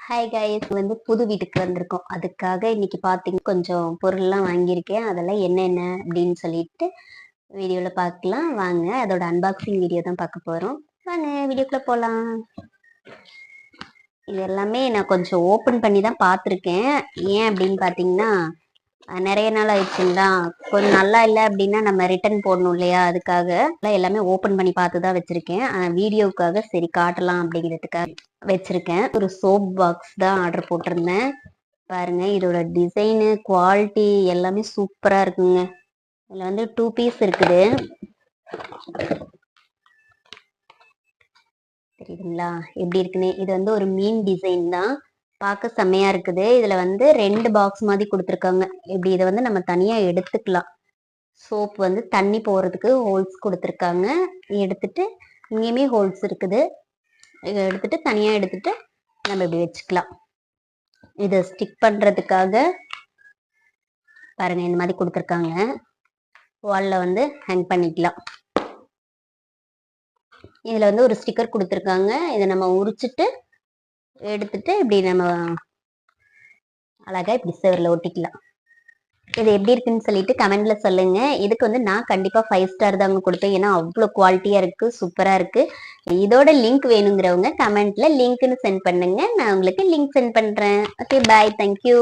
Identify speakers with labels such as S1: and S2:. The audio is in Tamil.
S1: ஹாய் கைஸ், வந்து புது வீட்டுக்கு வந்திருக்கோம். அதுக்காக இன்னைக்கு பார்த்தீங்க கொஞ்சம் பொருள்லாம் வாங்கியிருக்கேன். அதெல்லாம் என்னென்ன அப்படின்னு சொல்லிட்டு வீடியோல பார்க்கலாம் வாங்க. அதோட அன்பாக்சிங் வீடியோ தான் பார்க்க போறோம். வாங்க வீடியோக்குள்ள போலாம். இது எல்லாமே நான் கொஞ்சம் ஓப்பன் பண்ணி தான் பார்த்துருக்கேன். ஏன் அப்படின்னு பார்த்தீங்கன்னா நிறைய நாள் ஆயிடுச்சுங்களா. கொஞ்சம் நல்லா இல்லை அப்படின்னா நம்ம ரிட்டர்ன் போடணும் இல்லையா, அதுக்காக எல்லாமே ஓப்பன் பண்ணி பார்த்து தான் வச்சிருக்கேன். வீடியோவுக்காக சரி காட்டலாம் அப்படிங்கிறதுக்காக வச்சிருக்கேன். ஒரு சோப் பாக்ஸ் தான் ஆர்டர் போட்டிருந்தேன். பாருங்க, இதோட டிசைனு குவாலிட்டி எல்லாமே சூப்பரா இருக்குங்க. இதுல வந்து 2 பீஸ் இருக்குது, தெரியுதுங்களா எப்படி இருக்குன்னு. இது வந்து ஒரு மீன் டிசைன் தான், பார்க்க செம்மையா இருக்குது. இதுல வந்து 2 பாக்ஸ் மாதிரி கொடுத்துருக்காங்க. இப்படி இதை வந்து நம்ம தனியா எடுத்துக்கலாம். சோப் வந்து தண்ணி போறதுக்கு ஹோல்ஸ் கொடுத்துருக்காங்க. எடுத்துட்டு இங்கேயுமே ஹோல்ஸ் இருக்குது. இதை எடுத்துட்டு தனியா எடுத்துட்டு நம்ம இப்படி வச்சுக்கலாம். இதை ஸ்டிக் பண்றதுக்காக பாருங்க இந்த மாதிரி கொடுத்துருக்காங்க. வால்ல வந்து ஹேங் பண்ணிக்கலாம். இதுல வந்து ஒரு ஸ்டிக்கர் கொடுத்துருக்காங்க. இதை நம்ம உரிச்சிட்டு எடுத்துட்டு இப்படி நம்ம அழகா இப்படி செவரில் ஒட்டிக்கலாம். இது எப்படி இருக்குன்னு சொல்லிட்டு கமெண்ட்ல சொல்லுங்க. இதுக்கு வந்து நான் கண்டிப்பா 5 ஸ்டார் தாங்க கொடுப்பேன். ஏன்னா அவ்வளோ குவாலிட்டியா இருக்கு, சூப்பரா இருக்கு. இதோட லிங்க் வேணுங்கிறவங்க கமெண்ட்ல லிங்க்னு சென்ட் பண்ணுங்க. நான் உங்களுக்கு லிங்க் சென்ட் பண்றேன். ஓகே, பாய், தேங்க்யூ.